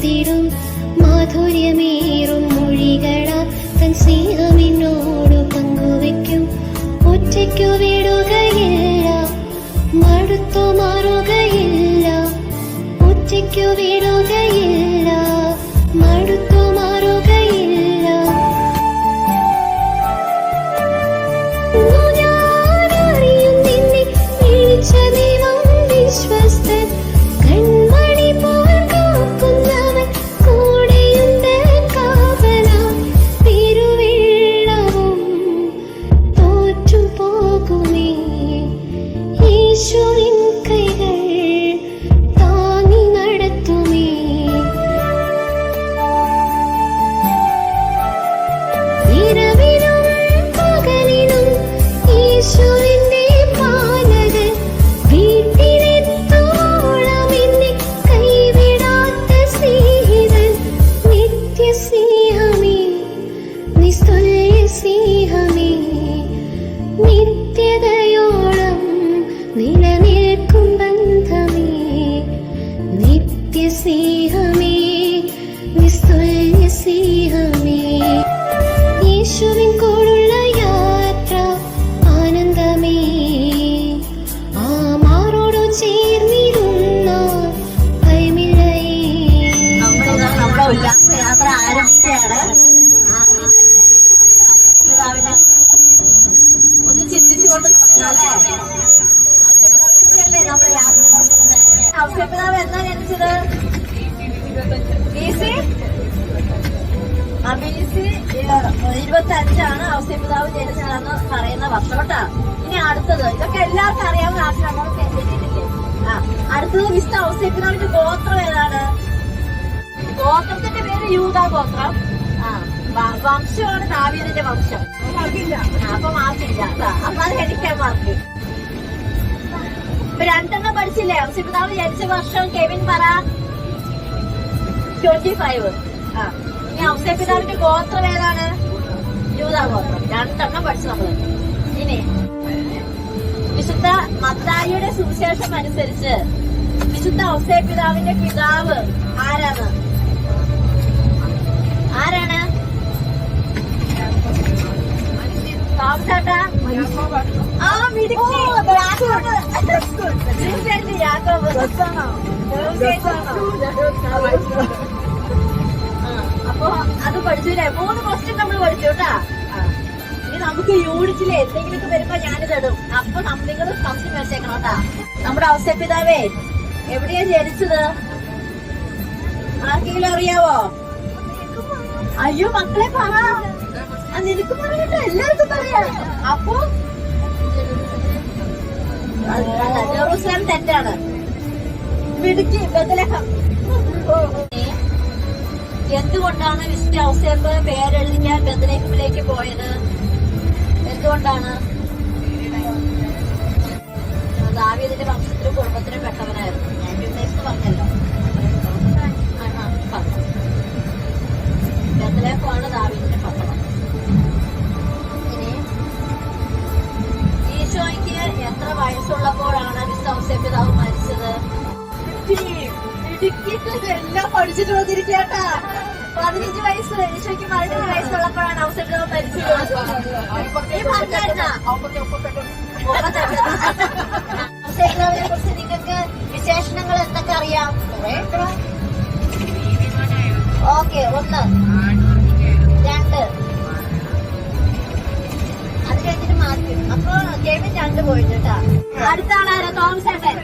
തീർത്തിടും മാധുര്യമേറും മൊഴികളാ തൻ സ്നേഹമെന്നോട് പങ്കുവയ്ക്കും. ഒറ്റയ്ക്കു വിടുകയില്ല, മടുത്തു മാറുകയില്ല. ഒറ്റയ്ക്കു വിടുകയില്ല, മടുത്തു മാറുകയില്ല. ഞാനറിയും നിന്നെ വിളിച്ച ദൈവം വിശ്വസ്തൻ. കൺമണി പോൽ കാക്കുന്നവൻ കൂടെയുണ്ട് കാവലാ. പെരുവെള്ളവും തോറ്റുപോകുമേ, യേശുവിൻ കൈകൾ താങ്ങി നടത്തുമേ. ഇരവിലും പകലിലും യേശുവിന്റെ പാലകൻ. വീട്ടിലെത്തോളം എന്നെ കൈവിടാത്ത സ്നേഹിതൻ. നിത്യസ്നേഹമേ, നിസ്തുല്യ സ്നേഹമേ, നിത്യതയോളം നിലനിൽക്കും ബന്ധമേ. നിത്യസ്നേഹമേ, നിസ്തുല്യ സ്നേഹമേ. യേശുവിൻ കൂടുള്ള യാത്ര ആനന്ദമേ. ആ മാറോടു ചേർന്നിരുന്ന ഭയമില്ലയേ. നമ്മുടെ ഉല്ലാസയാത്ര ആരംഭിക്കുകയാണ്. ഒന്ന് ചിന്തിച്ചുകൊണ്ട് അല്ലേ നമ്മുടെ യാത്ര ഔസേപ്പിതാവ് എന്നാ ജനിച്ചത്? BC 25 ഔസേപ്പിതാവ് ജനിച്ചതെന്ന് പറയുന്ന വർഷം കേട്ടാ. ഇനി അടുത്തത്, ഇതൊക്കെ എല്ലാവർക്കും അറിയാവുന്ന ആദ്യം നമ്മൾ കേട്ടിട്ടില്ലേ? അടുത്തത് വിശുദ്ധ ഔസേപ്പിതാവിന്റെ ഗോത്രം ഏതാണ്? ഗോത്രത്തിന്റെ പേര് യൂദാ ഗോത്രം. വംശമാണ് ദാവീദിന്റെ വംശം. അപ്പൊ മാർക്കില്ല, അപ്പൊ അത് ഹെഡിക്കാൻ മാർക്ക്. ഇപ്പൊ 2 പഠിച്ചില്ലേ? ഔസേപ്പിതാവ് ജനിച്ച വർഷം കെവിൻ പറ. 25. ഇനി ഔസേപ്പിതാവിന്റെ ഗോത്രം ഏതാണ്? യൂദാ ഗോത്രം. 2 പഠിച്ചു നമ്മള്. ഇനി വിശുദ്ധ മത്തായിയുടെ സുവിശേഷം അനുസരിച്ച് വിശുദ്ധ ഔസേപ്പിതാവിന്റെ പിതാവ് ആരാണ്? ആരാണ്? തോമസേട്ടാ? അപ്പൊ അത് പഠിച്ചില്ലേ? 3 ക്വസ്റ്റ്യൻ നമ്മൾ പഠിച്ചു കേട്ടാ. ഇനി നമുക്ക് യൂണിറ്റില് എന്തെങ്കിലുമൊക്കെ വരുമ്പോ ഞാനിതിടും. അപ്പൊ നിങ്ങൾ സംശയം വെച്ചേക്കണം കേട്ടാ. നമ്മുടെ ഔസേപ്പിതാവേ എവിടെയാ ജനിച്ചത്? ആർക്കെങ്കിലും അറിയാവോ? അയ്യോ മക്കളെ പറ. നിനക്ക് പറയട്ടോ, എല്ലാവർക്കും പറയാം. അപ്പൊ ജെറൂസലേം തെറ്റാണ്. മിടുക്കി ബെത്ലഹേം. എന്തുകൊണ്ടാണ് വിശുദ്ധ ഔസേപ്പ് പേരെഴുതിക്കാൻ ബെത്ലഹേമിലേക്ക് പോയത്? എന്തുകൊണ്ടാണ്? ദാവീദിന്റെ വംശത്തിലും കുടുംബത്തിലും പെട്ടവനായിരുന്നു. ഞാൻ ഉദ്ദേശിച്ച് പറഞ്ഞല്ലോ. ബെത്ലഹേമാണ് ദാവീദിന്റെ പട്ടണം. ഇനി ഈശോയ്ക്ക് എത്ര വയസ്സുള്ളപ്പോഴാണ് വിശുദ്ധ ഔസേപ്പിതാവ് മരിച്ചത്? എല്ലാം പഠിച്ചിട്ട് വന്നിരിക്കട്ടാ. 15 വയസ്സ്. ഈശോയ്ക്ക് 15 വയസ്സുള്ളപ്പോഴാണ് ഔസേപ്പിതാവ് മരിച്ചത്. ഔസേപ്പിതാവിനെ കുറിച്ച് നിങ്ങൾക്ക് വിശേഷണങ്ങൾ എന്തൊക്കെ അറിയാം? ഓക്കെ, 1, 2 അത് കഴിഞ്ഞിട്ട് മാറ്റി. അപ്പൊ കെവിൻ 2 പോയിട്ട് കേട്ടാ. അടുത്ത ആളാരോ? തോമസേട്ടൻ.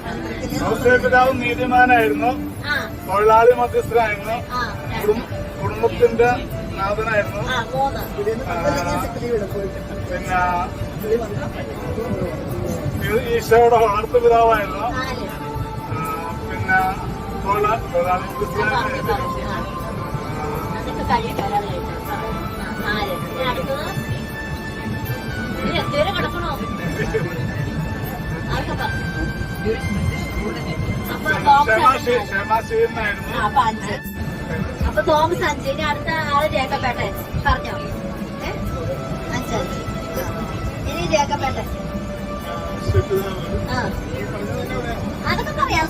ഔസേപ്പിതാവ് നീതിമാനായിരുന്നു, തൊഴിലാളി മധ്യസ്ഥനായിരുന്നു, കുടുംബത്തിന്റെ നാഥനായിരുന്നു. പിന്നെ ഈശോയുടെ വളർത്തുപിതാവായിരുന്നു. പിന്നെ തൊഴിലാളി മധ്യസ്ഥനായിരുന്നു. കിടക്കണോ? അപ്പൊ 5. അപ്പൊ തോമസ് 5. ഇനി അടുത്ത ആള് ജേക്കബേട്ടെ. പറഞ്ഞോ? 5. ഇനി ജേക്കബേട്ടെ. അതൊക്കെ പറയാം.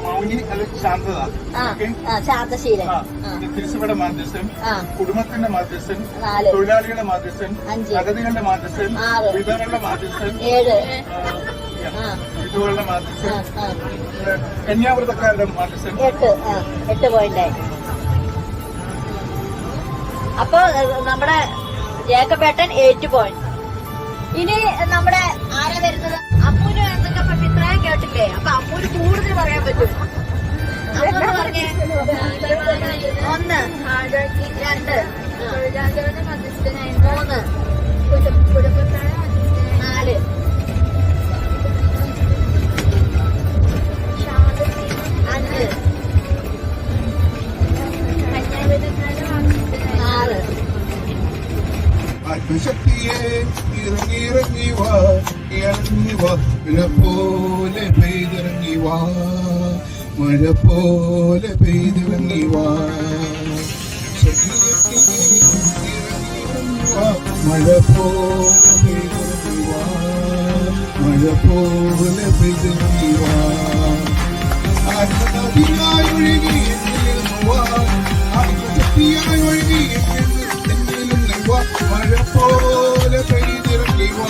മൗനി അല്ലെങ്കിൽ ശാന്തത. ആ ഓക്കെ. ആ ശാന്തശീലൻ. ആ, ആ തിരുസഭയുടെ മാധ്യസ്ഥൻ, ആ കുടുംബത്തിന്റെ മാധ്യസ്ഥൻ, 4 തൊഴിലാളികളുടെ മാധ്യസ്ഥൻ, 5 അഗതികളുടെ മാധ്യസ്ഥൻ, 6 വിധവകളുടെ മാധ്യസ്ഥൻ, 7 ആ വിധവകളുടെ മാധ്യസ്ഥൻ, ആ കന്യാവ്രതക്കാരുടെ മാധ്യസ്ഥൻ. 8 പോയിന്റായി. അപ്പൊ നമ്മുടെ ജേക്കബേട്ടൻ 8 പോയിന്റ്. ഇനി നമ്മുടെ ആരാ വരുന്നത്? അമ്മൂന് എന്തൊക്കെ പറഞ്ഞു ഇത്രയും കേട്ടില്ലേ? അപ്പൊ അമ്മൂന് കൂടുതൽ പറയാൻ പറ്റും. അമ്മൂന്ന് പറഞ്ഞേ. 1 2 3 4 5 6 ആത്മശക്തിയെ ഇറങ്ങി വാ മഴ പോലെ പെയ്തിറങ്ങി വാ മഴ പോലെ പെയ്തിറങ്ങി വാ മഴ പോലെ പെയ്തിറങ്ങി വാ മഴ പോലെ പെയ്തിറങ്ങി വാ ആത്മനദിയായി ഒഴുകി എന്നിലിരുന്നു വാ ആത്മശക്തിയായി ഒഴുകി എന്നിലിരുന്നു വാ മഴ പോലെ പെയ്തിറങ്ങി വാ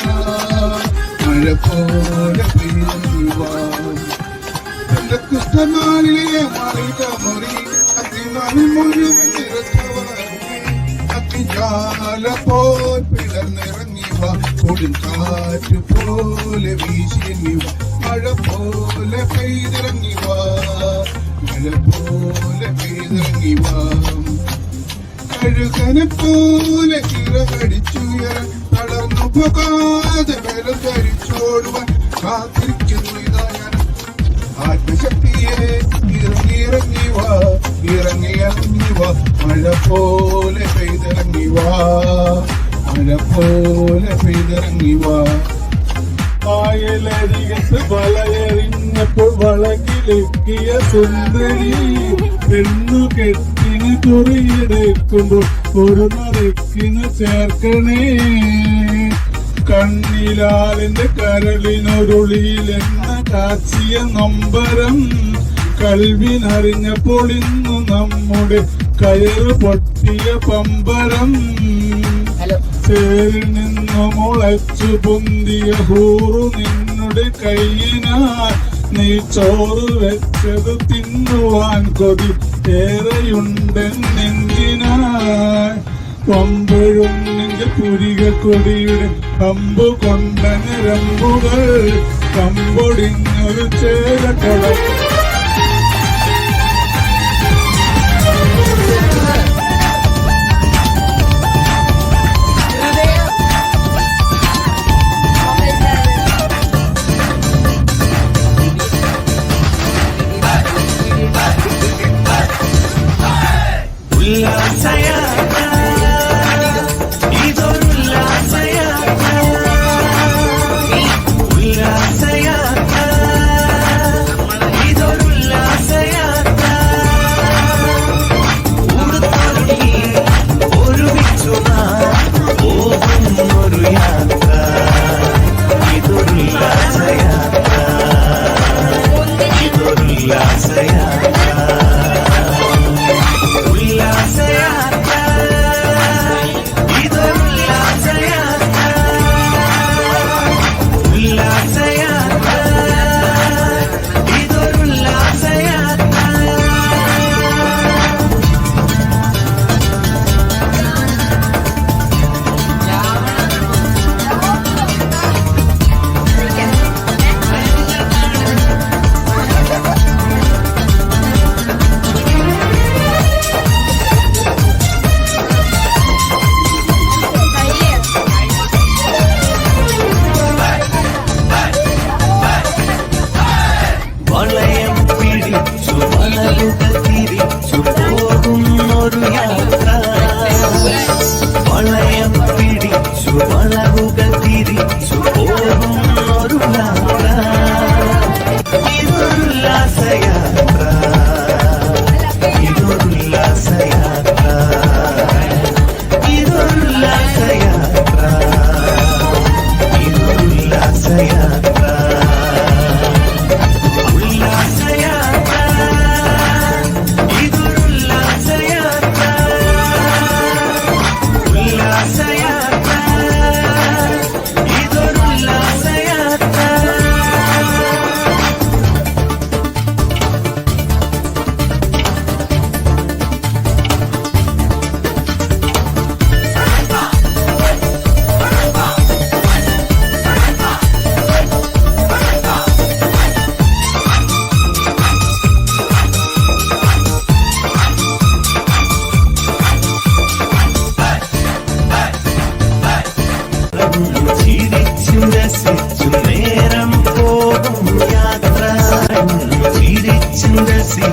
മഴ പോലെ പെയ്തിറങ്ങി വാ എന്റെ കുഷ്ഠനാളിലെ മാറിക മുറി അതിനാളിൽ മുഴുവൻ നിറച്ചവരെ അത്തിജാല പോൽ പിളർന്നിറങ്ങി വാ കൊടുങ്കാറ്റ് പോലെ വീശിറങ്ങി വാ മഴ പോലെ പെയ്തിറങ്ങി വാ മഴ പോലെ പെയ്തിറങ്ങി വാ കഴുകനെ പോലെ ചിറകടിച്ചുയരാൻ തളർന്നു പോകാതെ ബലം ധരിച്ചോടുവാൻ കാത്തിരിക്കുന്നു ഇതാ ഞാൻ ആത്മശക്തിയെ ഇറങ്ങി വാ മഴ പോലെ പെയ്തിറങ്ങി വാ മഴ പോലെ പെയ്തിറങ്ങി വാ പായലരികത്ത് വളയെറിഞ്ഞപ്പോൾ വളകിലെത്തിയ സുന്ദരി പെണ്ണു കെട്ടിന് കുറിയെടുക്കുമ്പോൾ ഒരു നറുക്കിന് ചേർക്കണേ കണ്ണിലാലിന്റെ കരളിനൊരുളിയിലെന്ന കാച്ചിയ നൊമ്പരം കൽവിനറിഞ്ഞപ്പോൾ ഇന്നു നമ്മുടെ കയറ് പൊട്ടിയ പമ്പരം ചേരിൽ നിന്നു മുളച്ചു പൊന്തിയ ഹൂറു നിന്നുടെ കയ്യിനാൽ നീ ചോറ് വെച്ചത് തിന്നുവാൻ കൊതി ഏറെയുണ്ടെന്നെന്തിനായി പമ്പഴുന്നെങ്കിൽ പുരിക കൊടിയുടെ കമ്പു കൊണ്ട ഞരമ്പുകൾ കമ്പൊടിഞ്ഞൊരു ചേരക്കൊട ഉല്ലാസയാത്ര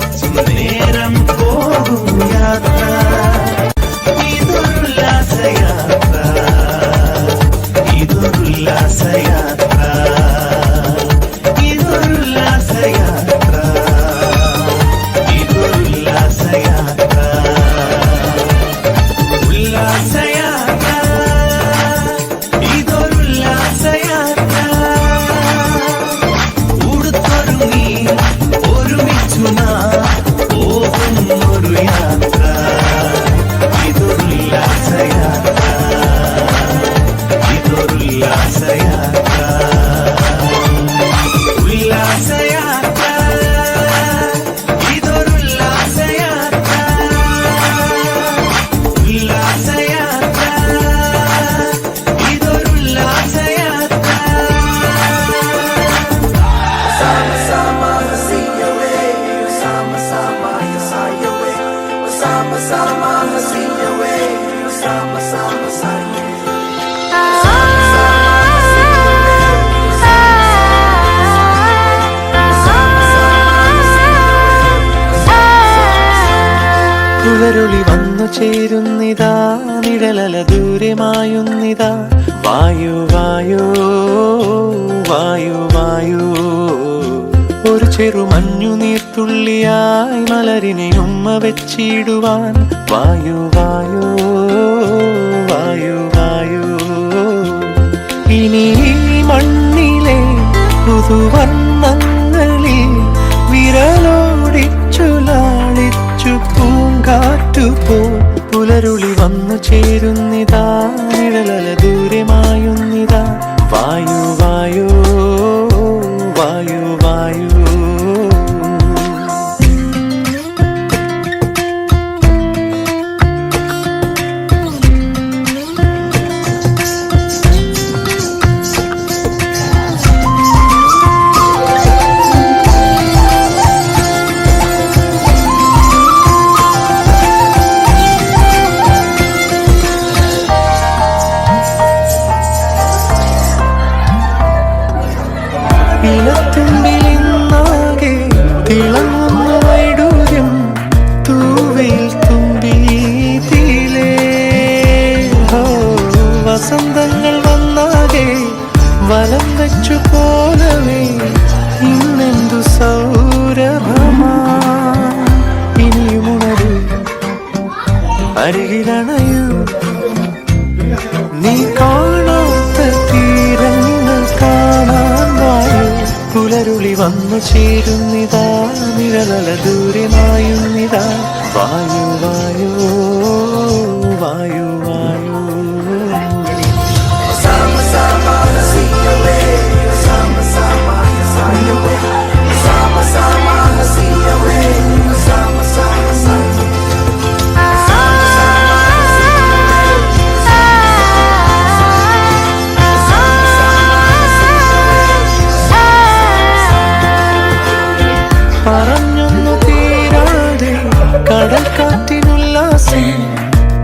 ചിരിച്ചും നേരം പോകും യാത്ര ഇതൊരുല്ലാസയാത്ര ഇതൊരുല്ലാസയാത്ര ഇതൊരുല്ലാസയാത്ര ഇതൊരുല്ലാസയാത്ര ഉല്ലാസയാത്ര ഇതൊരുല്ലാസയാത്ര ഉടുത്തൊരുങ്ങി ഒരുമിച്ചു നാം പോകും ഒരു യാത്ര ഇതൊരുല്ലാസയാത്ര ഇതൊരുല്ലാസയാത്ര ഉല്ലാസയാത്ര ഇതൊരുല്ലാസയാത്ര ഉല്ലാസയാത്ര ഇതൊരുല്ലാസയാത്ര sama-sama hasiyawe sama-sama yasayawe sama-sama hasiyawe sama-sama sayawe പുലരുളി വന്നു ചേരുന്നിതാ നിഴലല ദൂരമായുന്നിതാ വായു വായു വായു വായു ഒരു ചെറു മഞ്ഞു നീർത്തുള്ളിയായി മലരിനെ ഉമ്മ വെച്ചിടുവാൻ വായു വായു വായു വായു ഇനി ഈ മണ്ണിലെ പുതുവർണ്ണങ്ങളിൽ വിരലോടിച്ചു ലാളിച്ചു പൂങ്കാറ്റുപോ പുലരുളി വന്നു ചേരുന്നിതാ നിഴലല ദൂരമായുന്നിതാ വായു വായു വായു വായു ഇലത്തുമ്പിലിന്നാകെ തിളങ്ങുന്ന വൈഡൂര്യം തൂവയിൽ തുമ്പീതിലേ വസന്തങ്ങൾ വന്നാകെ വലം വെച്ചു പോലവേ ഇന്നെന്തു സൗരഭമാ ഇനിയുമുണരൂ അരികിലണയൂ നീ കാണാത്ത തീരങ്ങൾ കാണാൻ വായു പുലരുളി വന്നു ചേരുന്നിതാ നിഴലല ദൂരമായുന്നിതാ വായു വായു വായു വായു sama-sama hasiyawe sama-sama yasayawe sama-sama hasiyawe sama-sama sayawe പറഞ്ഞൊന്നു തീരാതെ കടൽക്കാറ്റിനുല്ലാസം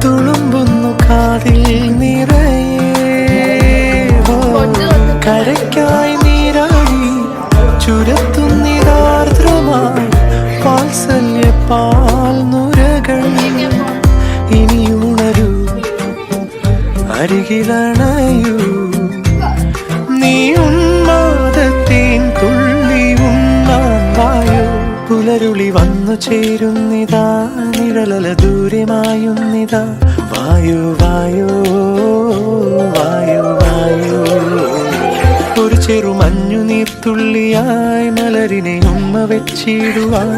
തുളുമ്പുന്നു കാതിൽ നിറയെ കരയ്ക്കായി നീരാടി ചുരത്തുന്നിതാർദ്രമായി വാത്സല്യ പാൽ നുരകൾ ഇനിയുണരൂ അരികിലണയൂ നീ ഉന്മാദത്തേൻ തുള്ളി ഉണ്ണാൻ വായു പുലരുളി വന്നു ചേരുന്നിതാ നിഴലല ദൂരമായുന്നിതാ വായു വായു വായു വായു ഒരു ചെറു മഞ്ഞു നീർത്തുള്ളിയായി മലരിനെ ഉമ്മ വെച്ചിടുവാൻ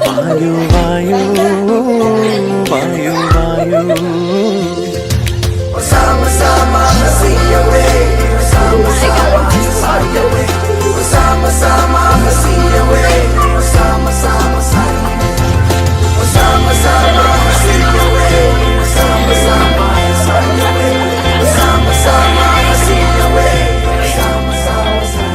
വായു വായു വായു വായു sama-sama hasiyawe sama-sama yasayawe sama-sama hasiyawe sama-sama sayawe sama-sama hasiyawe sama-sama yasayawe sama-sama hasiyawe sama-sama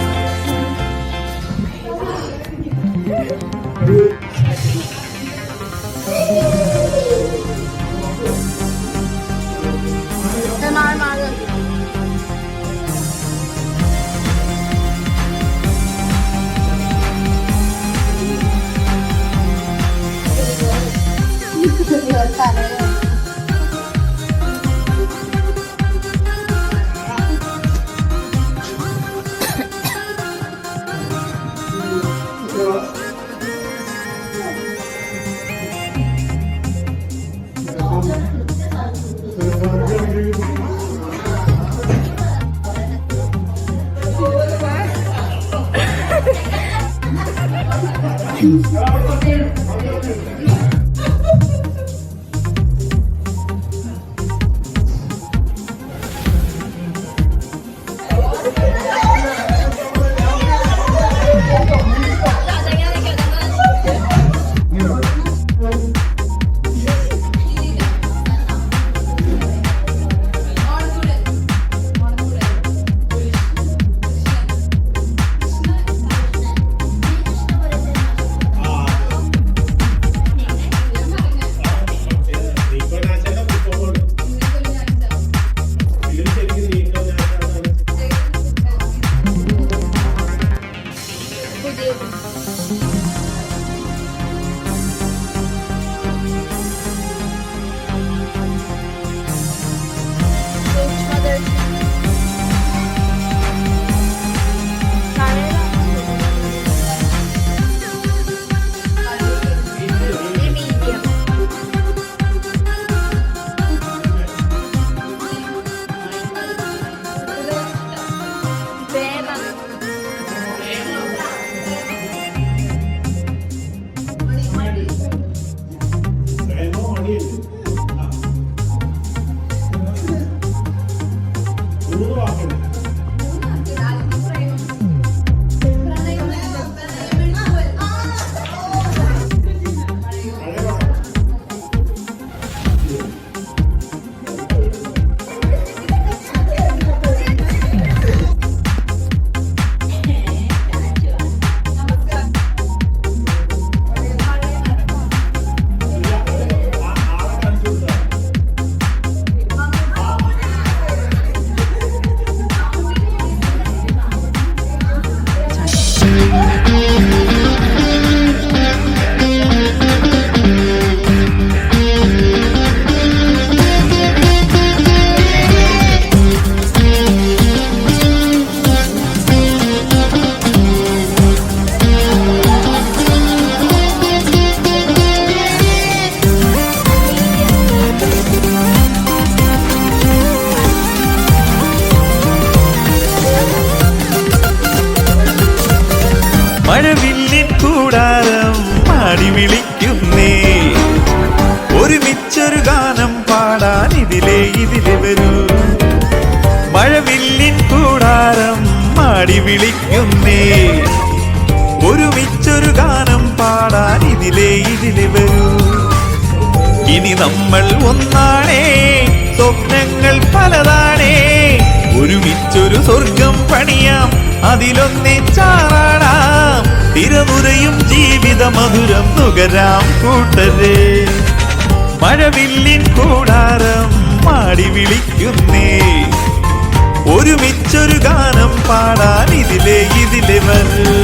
മഴവില്ലിൻ കൂടാരം പാടി വിളിക്കുന്നേ, ഒരുമിച്ചൊരു ഗാനം പാടാൻ ഇതിലേ വരൂ. മഴവില്ലിൻ കൂടാരം പാടി വിളിക്കുന്നേ, ഒരുമിച്ചൊരു ഗാനം പാടാൻ ഇതിലേ വരൂ. ഇനി നമ്മൾ ഒന്നാണേ, സ്വപ്നങ്ങൾ പലതാണേ, ഒരുമിച്ചൊരു സ്വർഗം പണിയാം, അതിലൊന്നിച്ചാറാടാം, തിരമുറയും ജീവിത മധുരം നുകരാം കൂട്ടരേ. മഴവില്ലിൻ കൂടാരം പാടി വിളിക്കുന്നേ, ഒരുമിച്ചൊരു ഗാനം പാടാൻ ഇതിലേ വരൂ.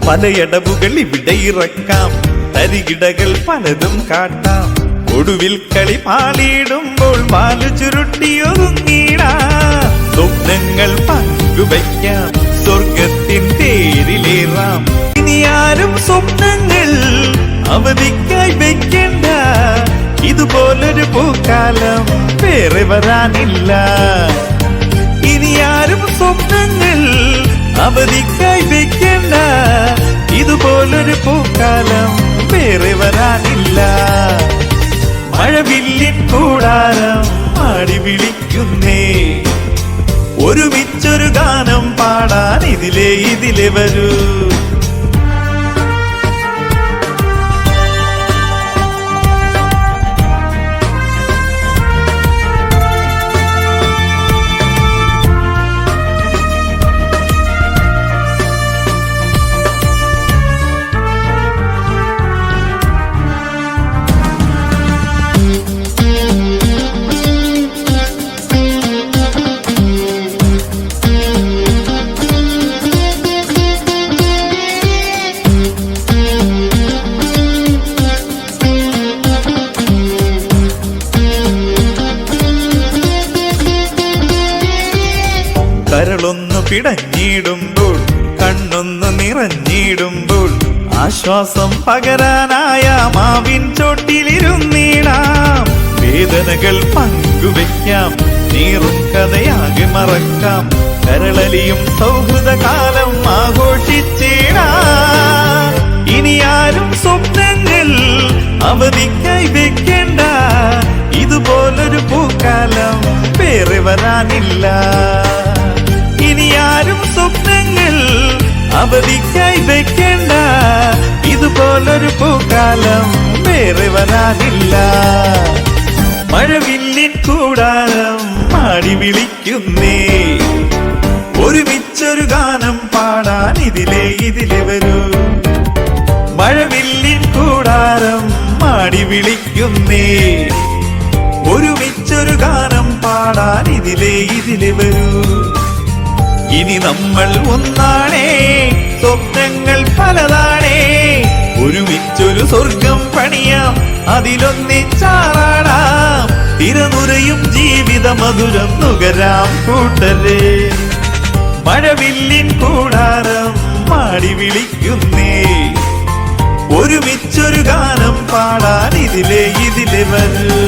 പലയടവുകൾ ഇവിടെ ഇറക്കാം, തരികിടകൾ പലതും കാട്ടാം, ഒടുവിൽ കളി പാലിടുമ്പോൾ പാല് ചുരുട്ടിയൊതുങ്ങിടാം. സ്വപ്നങ്ങൾ പങ്കുവയ്ക്കാം, സ്വർഗത്തിൻ തേരിലേറാം. ഇനി ആരും സ്വപ്നങ്ങൾ അവധിക്കായി വെക്കണ്ട, ഇതുപോലൊരു പൂക്കാലം വേറെ വരാനില്ല. ഇനി ആരും സ്വപ്നങ്ങൾ അവധിക്കായി വെക്കണ്ട, ഇതുപോലൊരു പൂക്കാലം വേറെ വരാനില്ല. മഴവില്ലിൻ കൂടാരം മാടി വിളിക്കുന്നേ. ഒരുമിച്ചൊരു ഗാനം പാടാൻ ഇതിലെ വരൂ. കരളൊന്നു പിടഞ്ഞിടുമ്പോൾ കണ്ണൊന്നു നിറഞ്ഞിടുമ്പോൾ ആശ്വാസം പകരാനായ മാവിൻ ചോട്ടിലിരുന്നിടാം. വേദനകൾ പങ്കുവെക്കാം, നീറും കഥയാകെ മറക്കാം. കരളലിയും സൗഹൃദകാലം ആഘോഷിച്ചിടാം. ഇനി ആരും സ്വപ്നങ്ങൾ അവധിക്കായി വെക്കേണ്ട. ഇതുപോലൊരു പൂക്കാലം വേറെ വരാനില്ല. ഇനി ആരും സ്വപ്നങ്ങൾ അവധിക്കായി വെക്കേണ്ട. ഇതുപോലൊരു പൂക്കാലം വേറെ വരാനില്ല. മഴവില്ലിൻ കൂടാരം മാടി വിളിക്കുന്നേ. ഒരുമിച്ചൊരു ഗാനം പാടാൻ ഇതിലെ വരൂ. മഴവില്ലിൻ കൂടാരം മാടി വിളിക്കുന്നേ. ഒരുമിച്ചൊരു ഗാനം പാടാൻ ഇതിലെ വരൂ. ഇനി നമ്മൾ ഒന്നാണേ, സ്വപ്നങ്ങൾ പലതാണേ. ഒരുമിച്ചൊരു സ്വർഗം പണിയാം, അതിലൊന്നിച്ചാറാടാം. തിരനുരയും ജീവിത മധുരം നുകരാം കൂട്ടരെ. മഴവില്ലിൻ കൂടാരം മാടി വിളിക്കുന്നേ. ഒരുമിച്ചൊരു ഗാനം പാടാൻ ഇതിലെ വരൂ.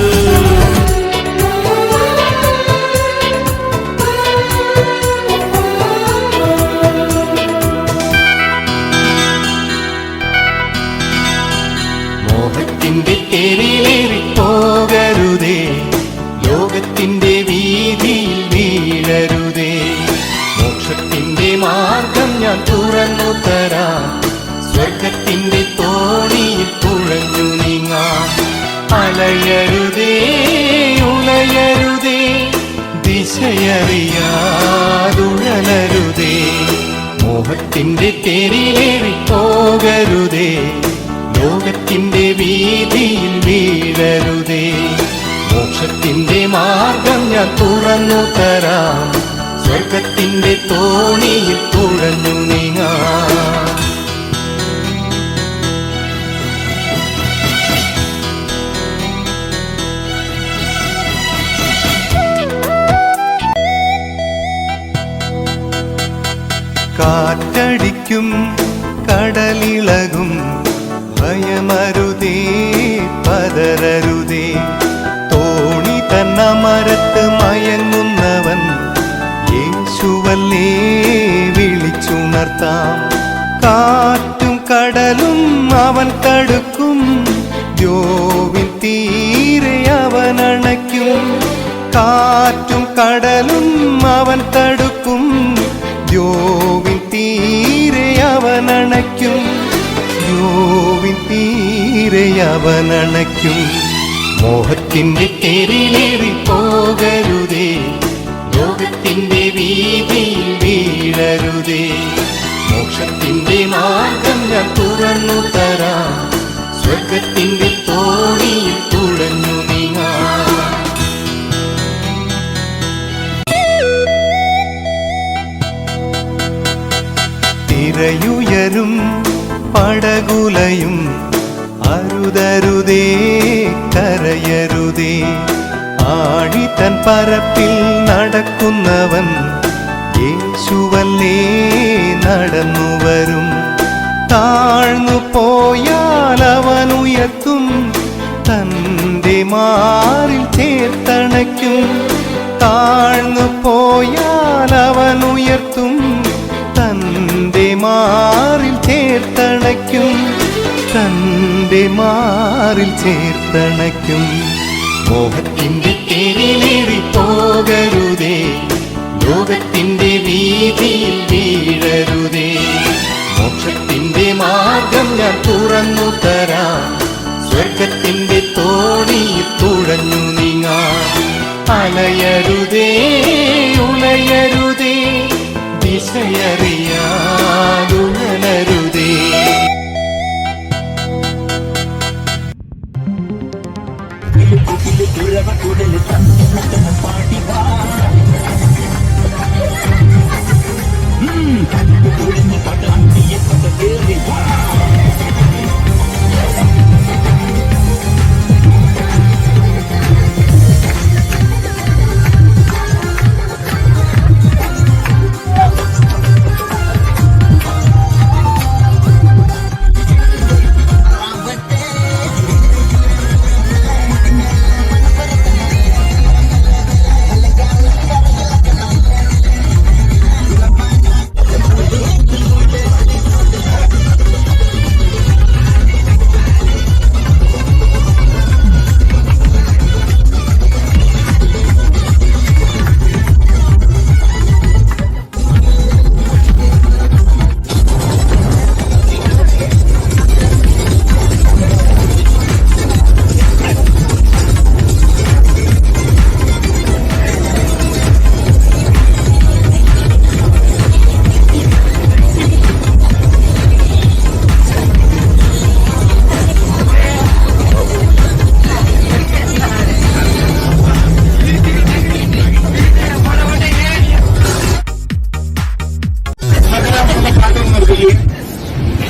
മോഹത്തിന്റെ തെരുവിലേറി പോകരുതേ, ലോകത്തിന്റെ വീതിയിൽ വീഴരുതേ. മോക്ഷത്തിന്റെ മാർഗം ഞാൻ തുറന്നു തരാം, സ്വർഗത്തിന്റെ തോണിയിൽ തുഴഞ്ഞു നീങ്ങാം. അലയരുതേ ഉലയരുതേ, ദിശയറിയാതുഴലരുതേ. മോഹത്തിന്റെ തെരുവിലേറി പോകരുതേ, ലോകത്തിന്റെ വീതിയിൽ വീഴരുതേ. മോക്ഷത്തിന്റെ മാർഗം ഞാൻ തുറന്നു തരാം, സ്വർഗത്തിന്റെ തോണിയിൽ തുഴഞ്ഞു നീങ്ങാം. കാറ്റടിക്കും കടലിളകും, ഭയമരുതേ പതരരുതേ. തോണി തന്നമരത്ത് മയങ്ങുന്നവൻ യേശുവല്ലേ വിളിച്ചുണർത്താം. കാറ്റും കടലും അവൻ തടുക്കും, ദ്യോവിൻ തീരെ അവൻ അണയ്ക്കും. കാറ്റും കടലും അവൻ തടുക്കും, ദ്യോവിൻ തീരെ അവൻ അണയ്ക്കും. ദ്യോവിൻ തീരെ അവൻ അണയ്ക്കും. മോഹത്തിന്റെ തെരുവിലേറി പോകരുതേ, ലോകത്തിന്റെ വീതിയിൽ വീഴരുതേ. മോക്ഷത്തിന്റെ മാർഗം ഞാൻ തുറന്നു തരാം, സ്വർഗത്തിന്റെ തോണിയിൽ തുഴഞ്ഞു നീങ്ങാം. തിരയുയരും പടകുലയും അരുതരുതേ കരയരുതേ. ആഴി തൻ പരപ്പിൽ നടക്കുന്നവൻ യേശുവല്ലേ നടന്നു വരും. താഴ്ന്നു പോയാൽ അവൻ ഉയർത്തും, തൻ്റെ മാറിൽ ചേർത്തണയ്ക്കും. താഴ്ന്നു പോയാൽ അവൻ ഉയർത്തും, തൻ്റെ മാറിൽ ചേർത്തണയ്ക്കും. തൻ്റെ മാറിൽ ചേർത്തണയ്ക്കും. മോഹത്തിന്റെ തെരുവിലേറി പോകരുതേ, ലോകത്തിന്റെ വീതിയിൽ വീഴരുതേ. മോക്ഷത്തിന്റെ മാർഗം ഞാൻ തുറന്നു തരാം, സ്വർഗത്തിന്റെ തോണിയിൽ തുഴഞ്ഞു നീങ്ങാം. അലയരുതേ ഉലയരുതേ, ദിശയറിയാതുണരരുതേ.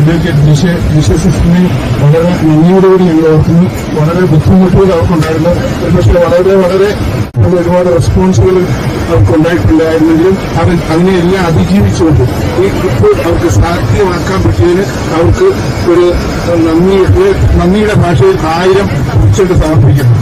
ഇതൊക്കെ ദിശസിനെ വളരെ നന്ദിയോടുകൂടി ഞങ്ങൾ ഓർക്കുന്നു. വളരെ ബുദ്ധിമുട്ടുകൾ അവർക്കുണ്ടായിരുന്നു. പക്ഷേ വളരെ ഒരുപാട് റെസ്പോൺസുകൾ അവർക്കുണ്ടായിട്ടുണ്ടായിരുന്നെങ്കിലും അതിനെല്ലാം അതിജീവിച്ചുകൊണ്ട് ഈ ട്രിപ്പ് അവർക്ക് സാധ്യമാക്കാൻ പറ്റിയതിന് അവർക്ക് ഒരു നന്ദിയുടെ ഭാഷയിൽ 1000 ഉച്ചയ്ക്ക് സമർപ്പിക്കുന്നു.